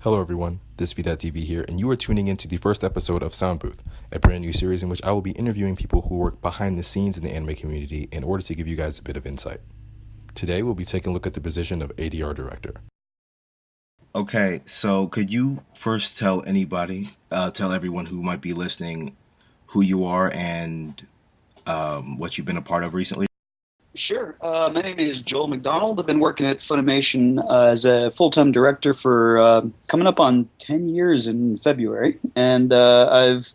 Hello everyone, thisvthattv here, and you are tuning in to the first episode of SoundBooth, a brand new series in which I will be interviewing people who work behind the scenes in the anime community in order to give you guys a bit of insight. Today we'll be taking a look at the position of ADR Director. Okay, so could you first tell everyone who might be listening who you are and what you've been a part of recently? Sure. My name is Joel McDonald. I've been working at Funimation as a full-time director for coming up on 10 years in February. And I've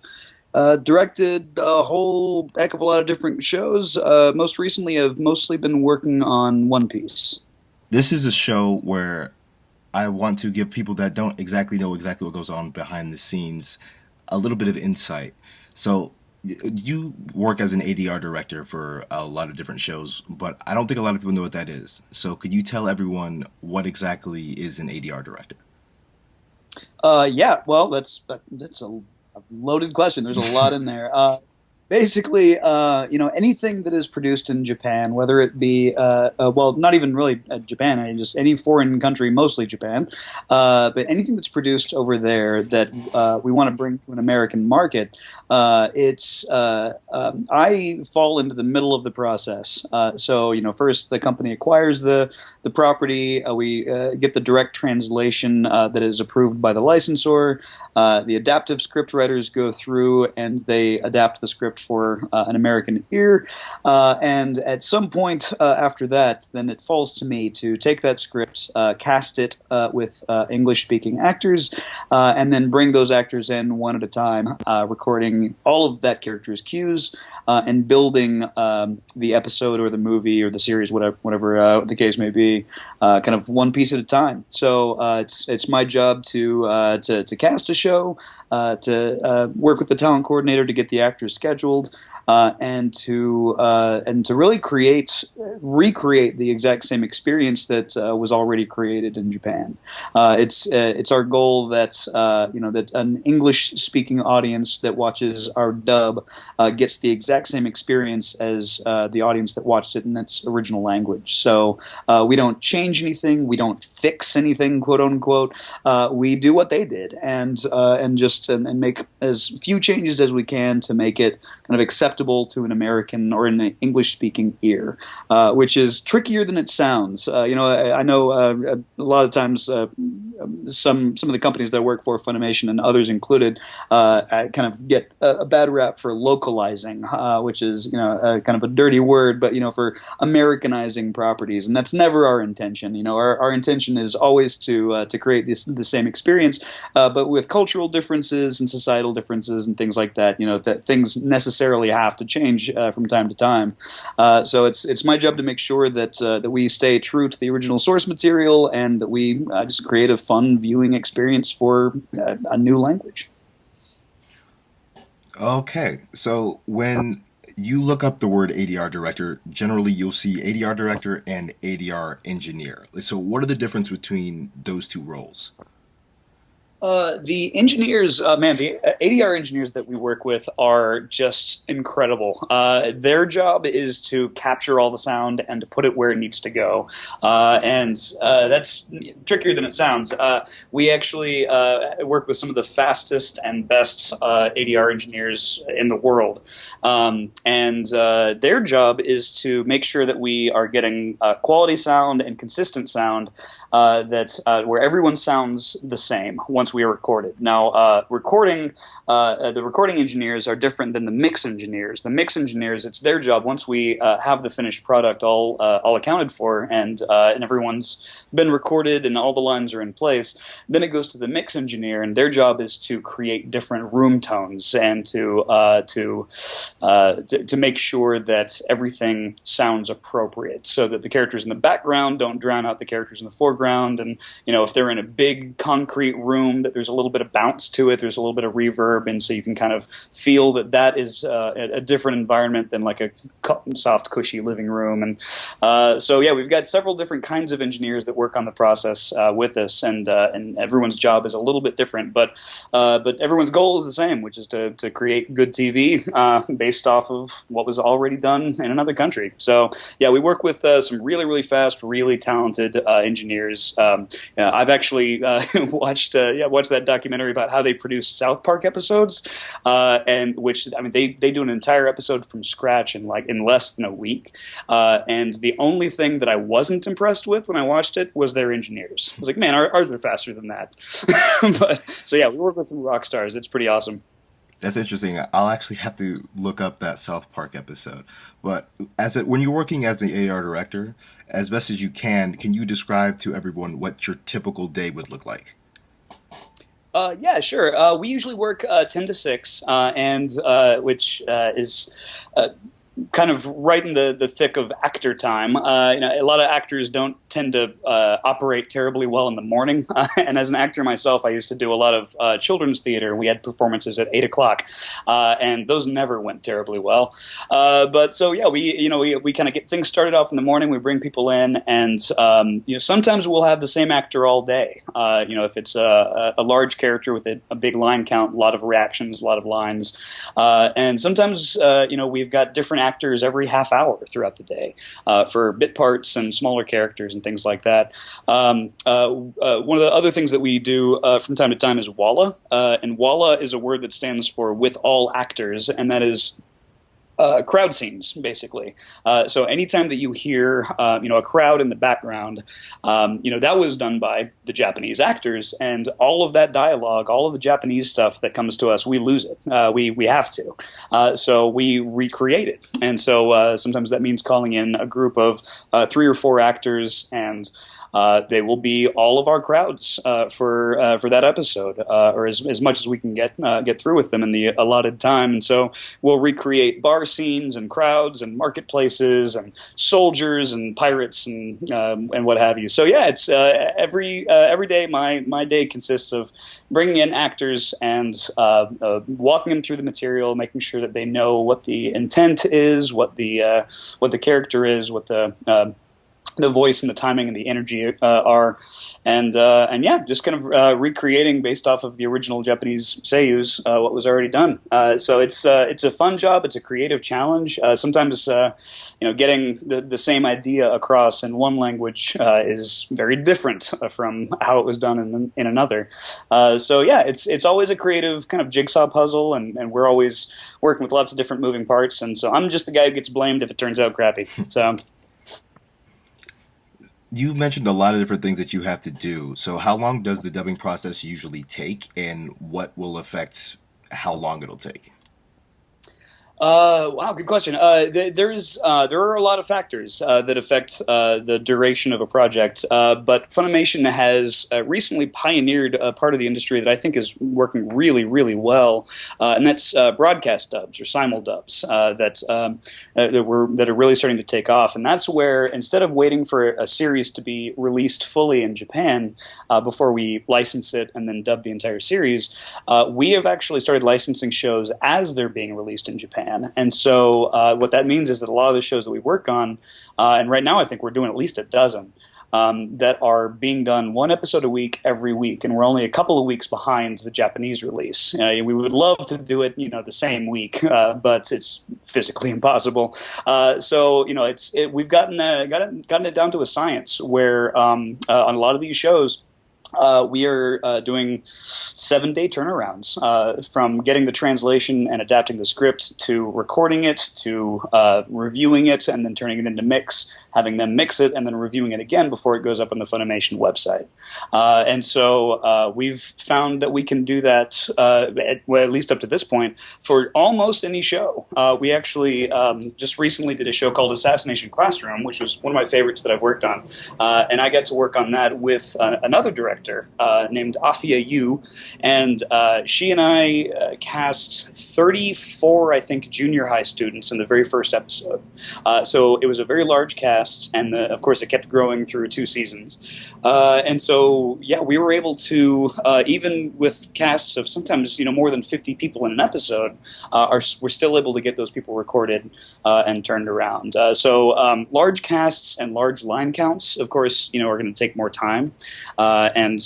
directed a whole heck of a lot of different shows. Most recently, I've mostly been working on One Piece. This is a show where I want to give people that don't exactly know exactly what goes on behind the scenes a little bit of insight. So you work as an ADR director for a lot of different shows, but I don't think a lot of people know what that is. So could you tell everyone what exactly is an ADR director? Yeah, well, that's a loaded question. There's a lot in there. Basically, anything that is produced in Japan, whether it be, well, not even really Japan, I mean, just any foreign country, mostly Japan, but anything that's produced over there that we want to bring to an American market, I fall into the middle of the process. So, first the company acquires the property, we get the direct translation that is approved by the licensor. The adaptive script writers go through and they adapt the script for an American ear, and at some point after that, then it falls to me to take that script, cast it with English-speaking actors, and then bring those actors in one at a time, recording all of that character's cues and building the episode or the movie or the series, whatever the case may be, kind of one piece at a time. So it's my job to cast a show, to work with the talent coordinator to get the actors scheduled, and to really recreate the exact same experience that was already created in Japan. It's our goal that that an English-speaking audience that watches our dub gets the exact same experience as the audience that watched it in its original language. So we don't change anything, we don't fix anything, quote unquote. We do what they did, and make as few changes as we can to make it kind of acceptable to an American or an English-speaking ear, which is trickier than it sounds. I know a lot of times some of the companies that I work for, Funimation and others included, kind of get a bad rap for localizing, which is kind of a dirty word, but for Americanizing properties, and that's never our intention. Our intention is always to create the same experience, but with cultural differences and societal differences and things like that. That things necessarily have to change from time to time. So it's my job to make sure that we stay true to the original source material and that we just create a fun viewing experience for a new language. Okay, so when you look up the word ADR director, generally you'll see ADR director and ADR engineer. So what are the difference between those two roles? The engineers, the ADR engineers that we work with are just incredible. Their job is to capture all the sound and to put it where it needs to go. And that's trickier than it sounds. We actually work with some of the fastest and best ADR engineers in the world. And their job is to make sure that we are getting quality sound and consistent sound where everyone sounds the same once we are recorded. Now, the recording engineers are different than the mix engineers. The mix engineers, it's their job once we have the finished product all accounted for and everyone's been recorded and all the lines are in place. Then it goes to the mix engineer, and their job is to create different room tones and to make sure that everything sounds appropriate, so that the characters in the background don't drown out the characters in the foreground. And if they're in a big concrete room tone, that there's a little bit of bounce to it, there's a little bit of reverb, and so you can kind of feel that that is a different environment than like a soft, cushy living room. And so yeah, we've got several different kinds of engineers that work on the process with us, and everyone's job is a little bit different, but everyone's goal is the same, which is to create good TV based off of what was already done in another country. So yeah, we work with some really fast, really talented engineers. I've actually watched that documentary about how they produce South Park episodes, and which, I mean, they do an entire episode from scratch in less than a week. And the only thing that I wasn't impressed with when I watched it was their engineers. I was like, man, ours are faster than that. But so yeah, we work with some rock stars. It's pretty awesome. That's interesting. I'll actually have to look up that South Park episode. But when you're working as an ADR director, as best as you can you describe to everyone what your typical day would look like? Yeah, sure. We usually work 10 to 6, and which is kind of right in the thick of actor time. A lot of actors don't tend to operate terribly well in the morning. And as an actor myself, I used to do a lot of children's theater. We had performances at 8 o'clock, and those never went terribly well. But so yeah, we kind of get things started off in the morning. We bring people in, and sometimes we'll have the same actor all day. If it's a large character with a big line count, a lot of reactions, a lot of lines, and sometimes we've got different actors every half hour throughout the day for bit parts and smaller characters and things like that. One of the other things that we do from time to time is WALA, and WALA is a word that stands for with all actors, and that is crowd scenes, basically. So anytime that you hear, a crowd in the background, that was done by the Japanese actors, and all of that dialogue, all of the Japanese stuff that comes to us, we lose it. We have to. So we recreate it. And so sometimes that means calling in a group of 3 or 4 actors, and they will be all of our crowds for that episode, or as much as we can get through with them in the allotted time. And so we'll recreate bar scenes and crowds and marketplaces and soldiers and pirates and what have you. So yeah, it's every day. My day consists of bringing in actors and walking them through the material, making sure that they know what the intent is, what the character is, what the voice and the timing and the energy are, and yeah, just kind of recreating based off of the original Japanese seiyus what was already done. So it's a fun job. It's a creative challenge. Sometimes getting the same idea across in one language is very different from how it was done in another. So yeah, it's always a creative kind of jigsaw puzzle, and we're always working with lots of different moving parts. And so I'm just the guy who gets blamed if it turns out crappy. So. You mentioned a lot of different things that you have to do. So how long does the dubbing process usually take, and what will affect how long it'll take? Wow, good question. There are a lot of factors that affect the duration of a project, but Funimation has recently pioneered a part of the industry that I think is working really, really well, and that's broadcast dubs or simuldubs that are really starting to take off. And that's where, instead of waiting for a series to be released fully in Japan before we license it and then dub the entire series, we have actually started licensing shows as they're being released in Japan. And so what that means is that a lot of the shows that we work on, and right now I think we're doing at least a dozen, that are being done 1 episode a week every week, and we're only a couple of weeks behind the Japanese release. We would love to do it, the same week, but it's physically impossible. So we've gotten it down to a science where on a lot of these shows, we are doing 7-day turnarounds from getting the translation and adapting the script to recording it to reviewing it and then turning it into mix, having them mix it and then reviewing it again before it goes up on the Funimation website. And so we've found that we can do that, at least up to this point, for almost any show. We actually just recently did a show called Assassination Classroom, which was one of my favorites that I've worked on. And I got to work on that with another director Director named Afia Yu, and she and I cast 34, I think, junior high students in the very first episode. So it was a very large cast, and of course it kept growing through 2 seasons. And so, yeah, we were able to, even with casts of sometimes, more than 50 people in an episode, we're still able to get those people recorded and turned around. So large casts and large line counts, of course, are going to take more time and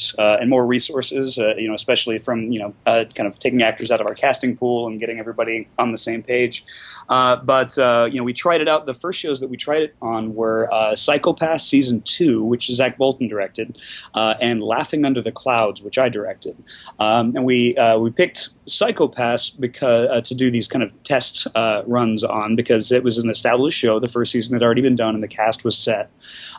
more resources, especially from, kind of taking actors out of our casting pool and getting everybody on the same page. But we tried it out. The first shows that we tried it on were Psychopath Season 2, which Zach Bolton directed, and Laughing Under the Clouds, which I directed. And we picked Psychopaths to do these kind of test runs on because it was an established show. The first season had already been done and the cast was set.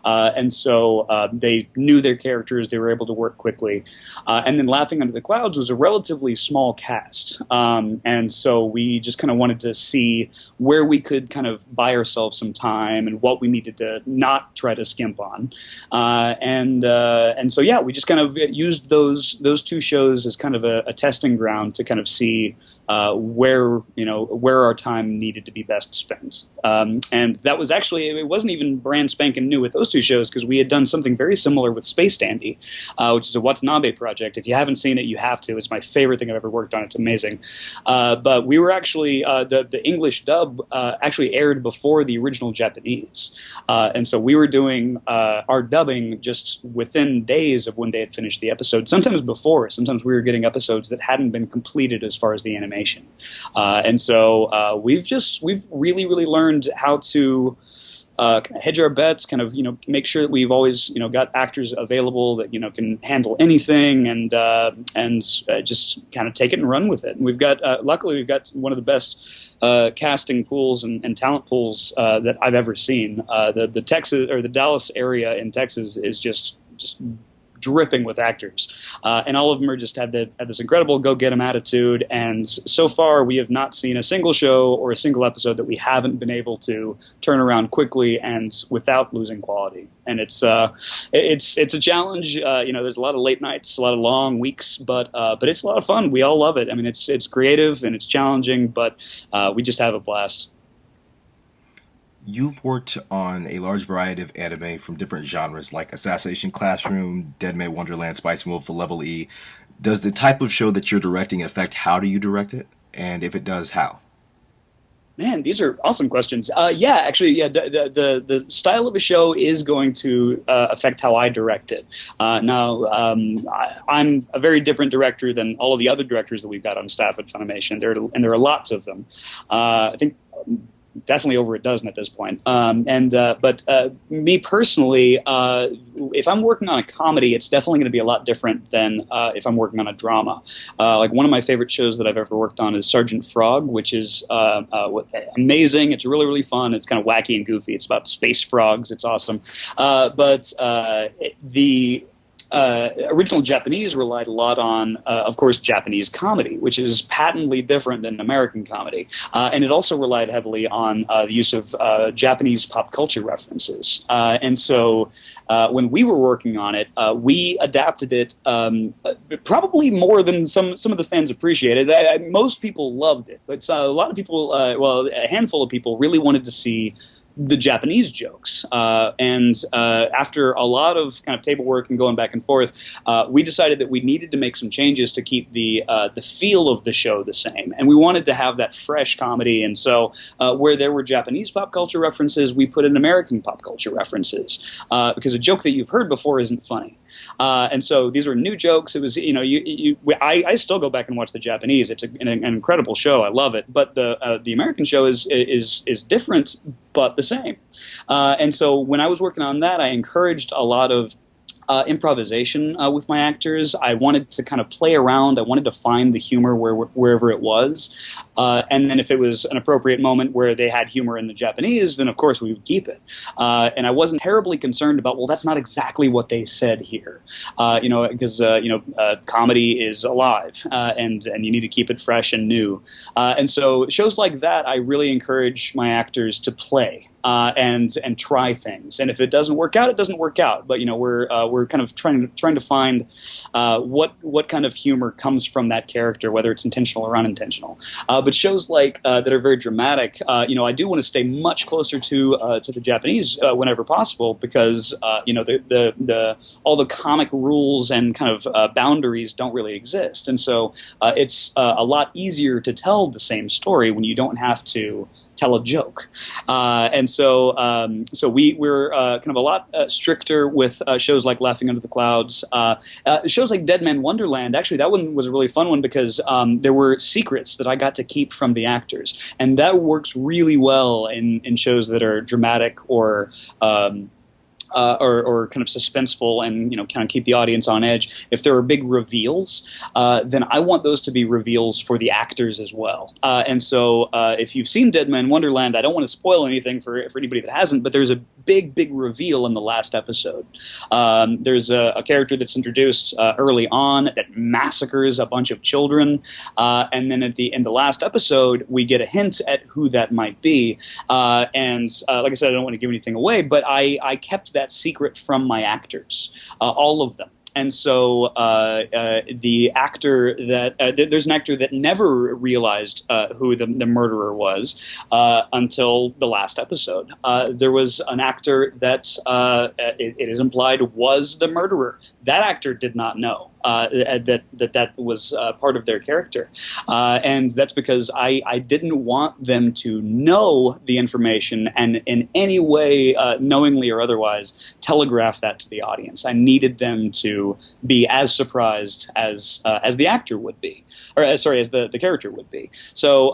And so they knew their characters. They were able to work quickly. And then Laughing Under the Clouds was a relatively small cast. And so we just kind of wanted to see where we could kind of buy ourselves some time and what we needed to not try to skimp on. And so, yeah, we just kind of used those 2 shows as kind of a testing ground to kind of see where our time needed to be best spent. And that was actually, it wasn't even brand spanking new with those 2 shows because we had done something very similar with Space Dandy, which is a Watanabe project. If you haven't seen it, you have to. It's my favorite thing I've ever worked on. It's amazing. But we were actually, the English dub actually aired before the original Japanese. And so we were doing our dubbing just within days of when they had finished the episode. Sometimes before. Sometimes we were getting episodes that hadn't been completed as far as the animation. And so we've really, really learned how to hedge our bets, kind of, make sure that we've always, got actors available that, can handle anything and just kind of take it and run with it. And we've got, luckily, we've got one of the best casting pools and talent pools that I've ever seen. The Texas or the Dallas area in Texas is just dripping with actors, and all of them have this incredible go-get-em attitude. And so far, we have not seen a single show or a single episode that we haven't been able to turn around quickly and without losing quality. And it's a challenge. There's a lot of late nights, a lot of long weeks, but it's a lot of fun. We all love it. I mean, it's creative and it's challenging, but we just have a blast. You've worked on a large variety of anime from different genres like Assassination Classroom, Dead May Wonderland, Spice and Wolf, Level E. Does the type of show that you're directing affect how do you direct it? And if it does, how? Man, these are awesome questions. The style of a show is going to affect how I direct it. Now, I'm a very different director than all of the other directors that we've got on staff at Funimation. There are lots of them. I think definitely over a dozen at this point. But me personally, if I'm working on a comedy, it's definitely going to be a lot different than if I'm working on a drama. Like one of my favorite shows that I've ever worked on is Sergeant Frog, which is amazing. It's really, really fun. It's kind of wacky and goofy. It's about space frogs. It's awesome. The original Japanese relied a lot on, of course, Japanese comedy, which is patently different than American comedy. And it also relied heavily on the use of Japanese pop culture references. And so when we were working on it, we adapted it probably more than some of the fans appreciated. Most people loved it, but a lot of people, a handful of people really wanted to see the Japanese jokes. After a lot of kind of table work and going back and forth, we decided that we needed to make some changes to keep the feel of the show the same. And we wanted to have that fresh comedy. And so where there were Japanese pop culture references, we put in American pop culture references. Because a joke that you've heard before isn't funny. And so these were new jokes. It was, I still go back and watch the Japanese. It's an incredible show. I love it. But the American show is different, but the same. And so when I was working on that, I encouraged a lot of improvisation with my actors. I wanted to kind of play around. I wanted to find the humor wherever it was. And then if it was an appropriate moment where they had humor in the Japanese, then of course we would keep it. And I wasn't terribly concerned about, well, that's not exactly what they said here. Because comedy is alive and you need to keep it fresh and new. And so shows like that, I really encourage my actors to play. and try things. And if it doesn't work out, it doesn't work out. But we're kind of trying to find what kind of humor comes from that character, whether it's intentional or unintentional. But shows like that are very dramatic, I do want to stay much closer to the Japanese whenever possible, because all the comic rules and kind of boundaries don't really exist, and so it's a lot easier to tell the same story when you don't have to tell a joke. And so we're kind of a lot stricter with shows like Laughing Under the Clouds. Shows like Dead Man Wonderland, actually, that one was a really fun one because there were secrets that I got to keep from the actors. And that works really well in shows that are dramatic or kind of suspenseful and kind of keep the audience on edge. If there are big reveals, then I want those to be reveals for the actors as well. And so if you've seen Dead Man Wonderland, I don't want to spoil anything for anybody that hasn't, but there's a big reveal in the last episode. There's a character that's introduced early on that massacres a bunch of children, and then in the last episode we get a hint at who that might be. And like I said, I don't want to give anything away, but I kept that secret from my actors, all of them. And so the actor that there's an actor that never realized who the murderer was until the last episode. There was an actor that it is implied was the murderer. That actor did not know that was part of their character, and that's because I didn't want them to know the information and in any way, knowingly or otherwise, telegraph that to the audience. I needed them to be as surprised as the actor would be, or as the character would be. So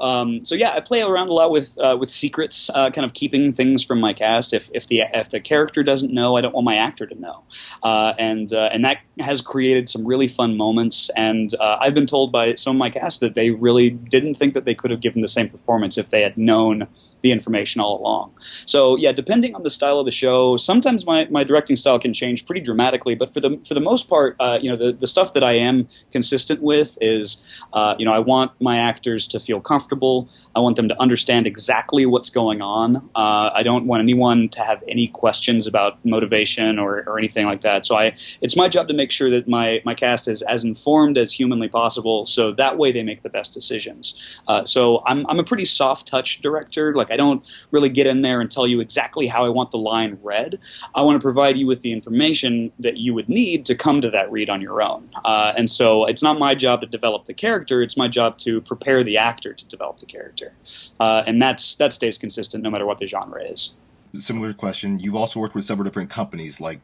yeah, I play around a lot with secrets, kind of keeping things from my cast. If the character doesn't know, I don't want my actor to know, and that has created some really fun moments. And I've been told by some of my cast that they really didn't think that they could have given the same performance if they had known the information all along. So yeah, depending on the style of the show, sometimes my directing style can change pretty dramatically, but for the most part, the stuff that I am consistent with is, I want my actors to feel comfortable. I want them to understand exactly what's going on. I don't want anyone to have any questions about motivation or anything like that. So it's my job to make sure that my cast is as informed as humanly possible, so that way they make the best decisions. So I'm a pretty soft touch director. Like, I don't really get in there and tell you exactly how I want the line read. I want to provide you with the information that you would need to come to that read on your own. And so it's not my job to develop the character, it's my job to prepare the actor to develop the character. And that stays consistent no matter what the genre is. Similar question, you've also worked with several different companies, like,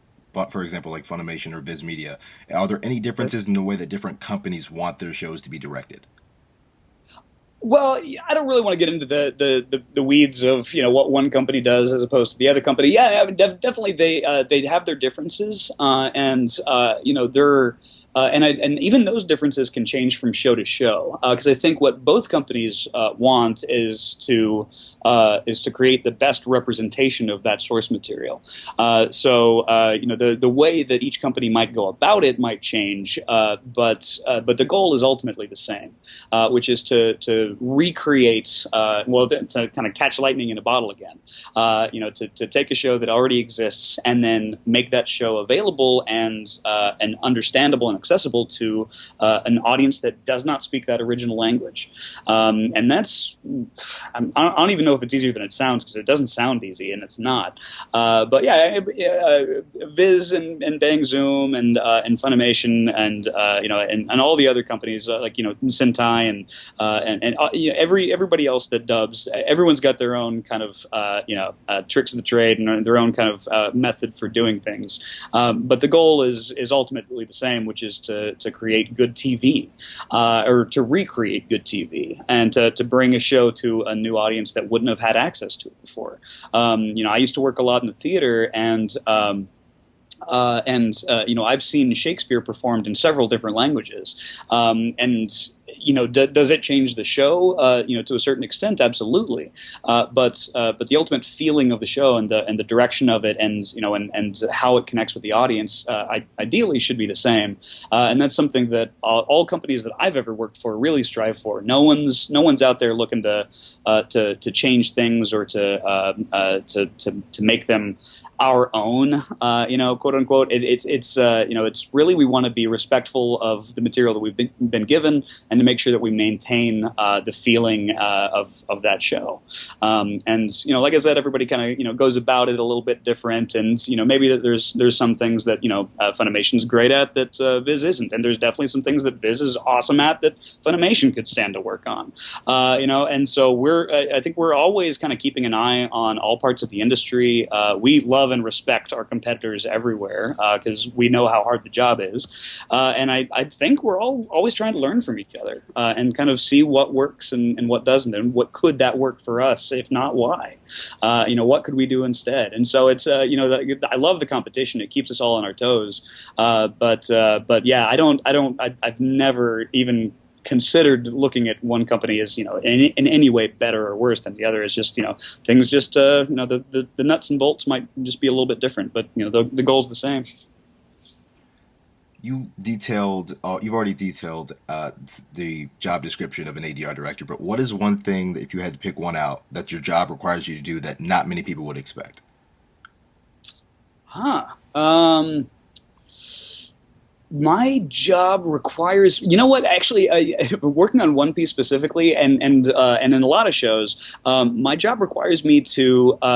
for example, like Funimation or Viz Media. Are there any differences in the way that different companies want their shows to be directed? Well, I don't really want to get into the weeds of what one company does as opposed to the other company. Yeah, I mean, definitely they have their differences, and they're. And even those differences can change from show to show, because I think what both companies want is to create the best representation of that source material. So the way that each company might go about it might change, but the goal is ultimately the same, which is to recreate, to kind of catch lightning in a bottle again. To take a show that already exists and then make that show available and understandable and accessible to an audience that does not speak that original language. And that's, I don't even know if it's easier than it sounds, because it doesn't sound easy, and it's not. But yeah, Viz and Bang Zoom and Funimation and all the other companies like Sentai and everybody else that dubs, everyone's got their own kind of tricks of the trade and their own kind of method for doing things. But the goal is ultimately the same, which is to create good TV, or to recreate good TV, and to bring a show to a new audience that wouldn't have had access to it before. I used to work a lot in the theater, and I've seen Shakespeare performed in several different languages, and does it change the show? To a certain extent, absolutely. But the ultimate feeling of the show and the direction of it, and how it connects with the audience, ideally should be the same. And that's something that all companies that I've ever worked for really strive for. No one's out there looking to change things or to make them our own, quote unquote. It's really, we want to be respectful of the material that we've been given, and to make sure that we maintain the feeling of that show. Like I said, everybody kind of goes about it a little bit different, and maybe that there's some things that Funimation's great at that Viz isn't, and there's definitely some things that Viz is awesome at that Funimation could stand to work on. And so I think we're always kind of keeping an eye on all parts of the industry. We love and respect our competitors everywhere because we know how hard the job is, and I think we're always trying to learn from each other and kind of see what works and what doesn't, and what could that work for us, if not why. What could we do instead? And so it's I love the competition. It keeps us all on our toes. But yeah, I've never even considered looking at one company as in any way better or worse than the other. It's just things just the nuts and bolts might just be a little bit different, but the goal's the same. You've already detailed the job description of an ADR director, but what is one thing that, if you had to pick one out, that your job requires you to do that not many people would expect? My job requires, actually, working on One Piece specifically, and in a lot of shows, my job requires me to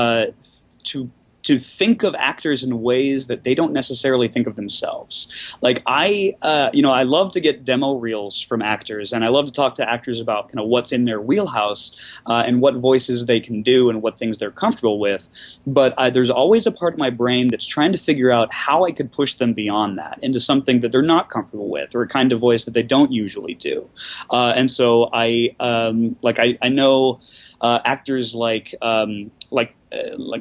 think of actors in ways that they don't necessarily think of themselves. Like I love to get demo reels from actors, and I love to talk to actors about kind of what's in their wheelhouse and what voices they can do and what things they're comfortable with. But there's always a part of my brain that's trying to figure out how I could push them beyond that into something that they're not comfortable with, or a kind of voice that they don't usually do. And so I know actors like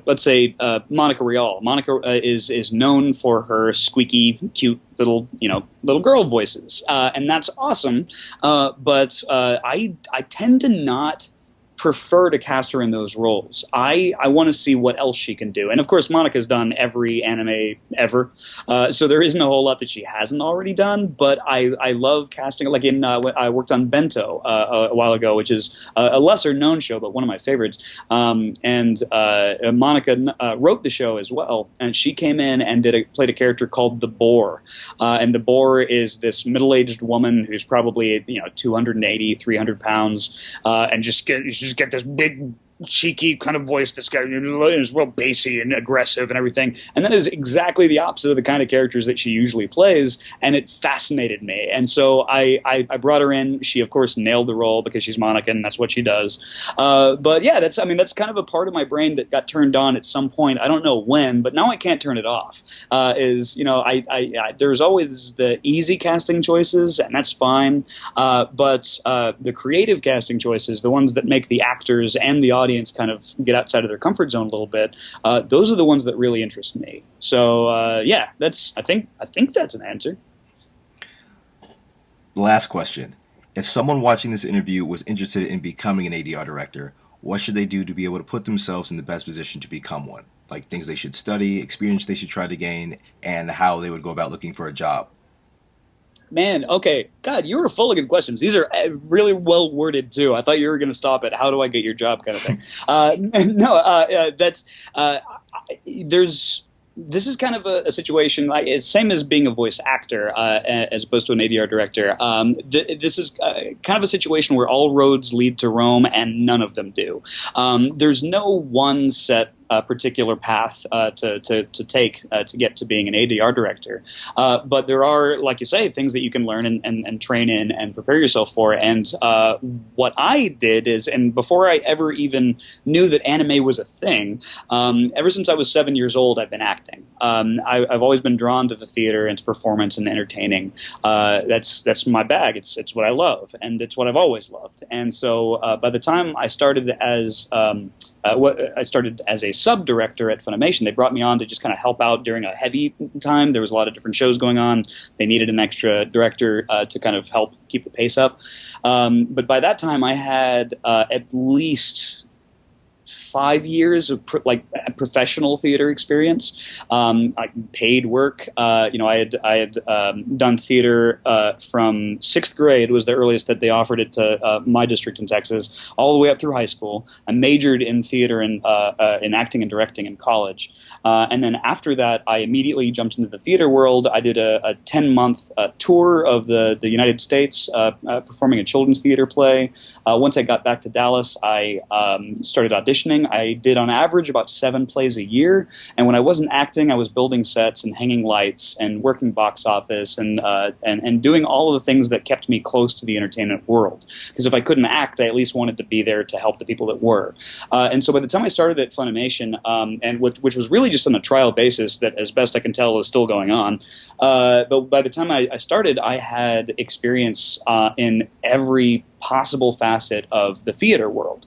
let's say Monica Rial. Monica is known for her squeaky, cute little girl voices, and that's awesome. But I tend to not prefer to cast her in those roles. I want to see what else she can do. And of course, Monica's done every anime ever, so there isn't a whole lot that she hasn't already done. But I love casting. Like I worked on Bento a while ago, which is a lesser known show, but one of my favorites. And Monica wrote the show as well, and she came in and played a character called the Boar. And the Boar is this middle-aged woman who's probably 280, 300 pounds, and just get this big, cheeky kind of voice that's got is real bassy and aggressive and everything, and that is exactly the opposite of the kind of characters that she usually plays, and it fascinated me. And so I brought her in. She of course nailed the role because she's Monica and that's what she does. But yeah, that's kind of a part of my brain that got turned on at some point. I don't know when, but now I can't turn it off. There's always the easy casting choices, and that's fine. But the creative casting choices, the ones that make the actors and the audience kind of get outside of their comfort zone a little bit, those are the ones that really interest me. So yeah, I think that's an answer. Last question. If someone watching this interview was interested in becoming an ADR director, what should they do to be able to put themselves in the best position to become one? Like things they should study, experience they should try to gain, and how they would go about looking for a job. Man, okay. God, you were full of good questions. These are really well worded too. I thought you were going to stop at "How do I get your job?" kind of thing. This is kind of a situation like it's same as being a voice actor as opposed to an ADR director. This is kind of a situation where all roads lead to Rome, and none of them do. There's no one set particular path to take to get to being an ADR director. But there are, like you say, things that you can learn and train in and prepare yourself for. And what I did is, and before I ever even knew that anime was a thing, ever since I was 7 years old, I've been acting. I've always been drawn to the theater and to performance and entertaining. That's my bag. It's what I love, and it's what I've always loved. And so by the time I started as I started as a sub-director at Funimation. They brought me on to just kind of help out during a heavy time. There was a lot of different shows going on. They needed an extra director to kind of help keep the pace up. But by that time, I had at least 5 years of professional theater experience, like paid work. I had done theater from sixth grade was the earliest that they offered it to my district in Texas, all the way up through high school. I majored in theater and in acting and directing in college, and then after that, I immediately jumped into the theater world. I did a 10-month tour of the United States, performing a children's theater play. Once I got back to Dallas, I started auditioning. I did on average about 7 plays a year, and when I wasn't acting, I was building sets and hanging lights and working box office and doing all of the things that kept me close to the entertainment world. Because if I couldn't act, I at least wanted to be there to help the people that were. And so by the time I started at Funimation, which was really just on a trial basis that, as best I can tell, is still going on, but by the time I started, I had experience in every possible facet of the theater world.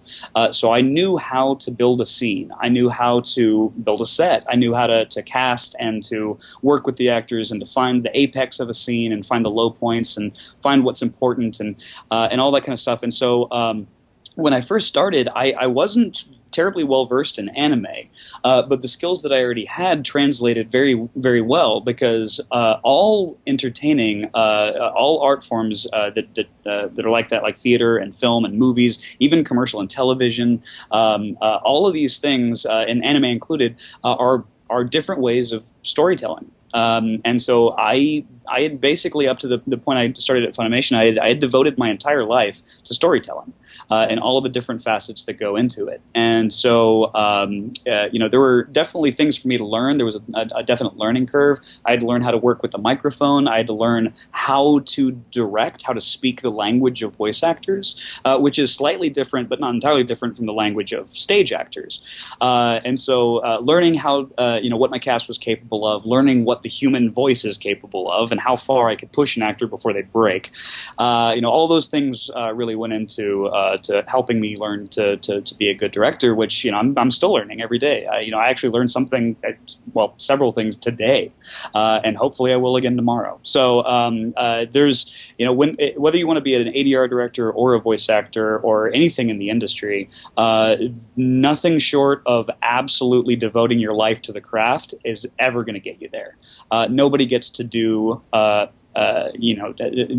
So I knew how to build a scene. I knew how to build a set. I knew how to cast and to work with the actors and to find the apex of a scene and find the low points and find what's important and all that kind of stuff. And so when I first started, I wasn't terribly well versed in anime, but the skills that I already had translated very, very well because all entertaining, all art forms that are like that, like theater and film and movies, even commercial and television, all of these things, and anime included, are different ways of storytelling. And so I had basically, up to the point I started at Funimation, I had devoted my entire life to storytelling and all of the different facets that go into it. And so, there were definitely things for me to learn. There was a definite learning curve. I had to learn how to work with the microphone. I had to learn how to direct, how to speak the language of voice actors, which is slightly different, but not entirely different from the language of stage actors. And so learning how, what my cast was capable of, learning what the human voice is capable of, and how far I could push an actor before they break. All those things really went into to helping me learn to be a good director, which I'm still learning every day. I actually learned something, several things today, and hopefully I will again tomorrow. So there's whether you want to be an ADR director or a voice actor or anything in the industry, nothing short of absolutely devoting your life to the craft is ever going to get you there. Nobody gets to do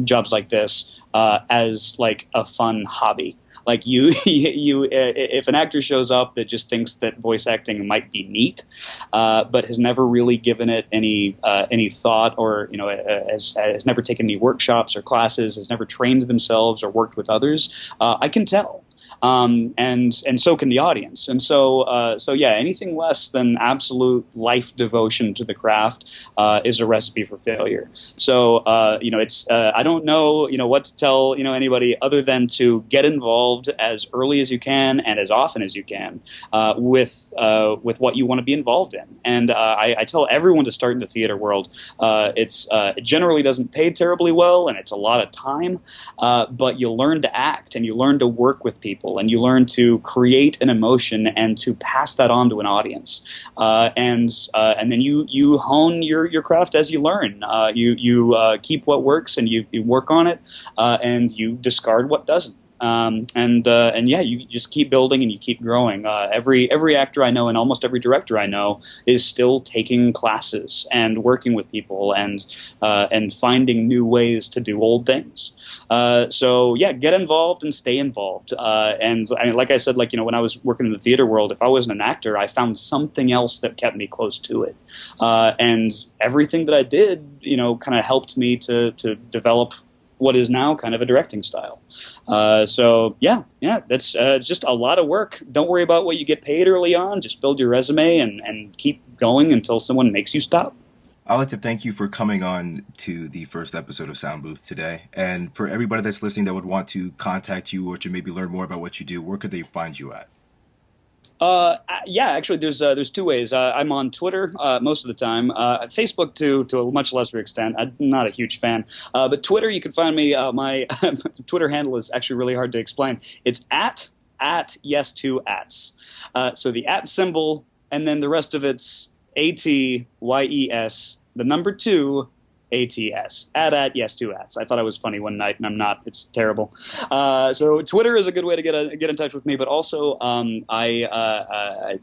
jobs like this as like a fun hobby. Like if an actor shows up that just thinks that voice acting might be neat, but has never really given it any thought, or has never taken any workshops or classes, has never trained themselves or worked with others, I can tell. And so can the audience. And so anything less than absolute life devotion to the craft is a recipe for failure. So it's I don't know what to tell anybody other than to get involved as early as you can and as often as you can with what you want to be involved in. And I tell everyone to start in the theater world. It generally doesn't pay terribly well, and it's a lot of time, but you learn to act and you learn to work with people. And you learn to create an emotion and to pass that on to an audience, and then you hone your craft as you learn. You keep what works and you work on it, and you discard what doesn't. You just keep building and you keep growing. Every actor I know and almost every director I know is still taking classes and working with people and finding new ways to do old things. Get involved and stay involved. Like I said, when I was working in the theater world, if I wasn't an actor, I found something else that kept me close to it. And everything that I did, kind of helped me to develop what is now kind of a directing style. That's just a lot of work. Don't worry about what you get paid early on. Just build your resume and keep going until someone makes you stop. I'd like to thank you for coming on to the first episode of SoundBooth today. And for everybody that's listening that would want to contact you or to maybe learn more about what you do, where could they find you at? Actually, there's two ways. I'm on Twitter most of the time. Facebook to a much lesser extent. I'm not a huge fan. But Twitter, you can find me. My Twitter handle is actually really hard to explain. It's at at yes2ats. So the at symbol, and then the rest of it's ATYES, the number 2, ATS. At yes2ats. I thought I was funny one night, and I'm not. It's terrible. So Twitter is a good way to get in touch with me, but also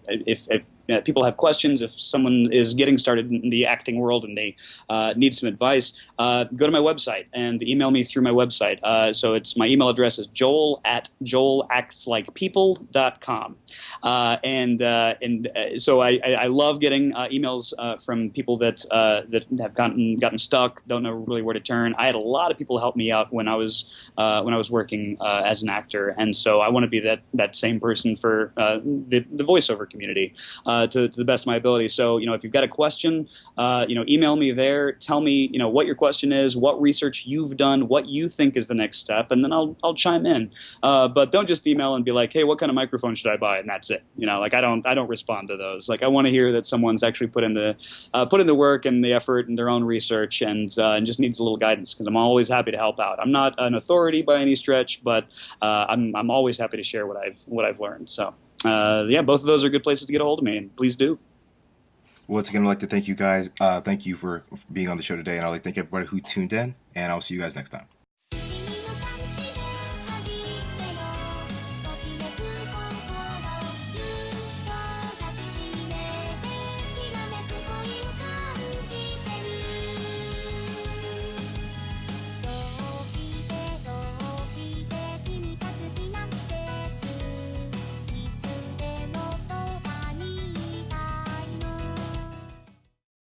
if people have questions, if someone is getting started in the acting world and they need some advice, go to my website and email me through my website. So it's my email address is joel@joelactslikepeople.com. So I love getting emails from people that have gotten stuck, don't know really where to turn. I had a lot of people help me out when I was working as an actor, and so I want to be that same person for the voiceover community. To the best of my ability. So, if you've got a question, email me there. Tell me, what your question is, what research you've done, what you think is the next step, and then I'll chime in. But don't just email and be like, hey, what kind of microphone should I buy? And that's it. I don't respond to those. Like, I want to hear that someone's actually put in the work and the effort and their own research and just needs a little guidance, because I'm always happy to help out. I'm not an authority by any stretch, but I'm always happy to share what I've learned. So. Both of those are good places to get a hold of me, and please do. Once again, I'd like to thank you guys. Thank you for being on the show today, and I'd like to thank everybody who tuned in, and I'll see you guys next time.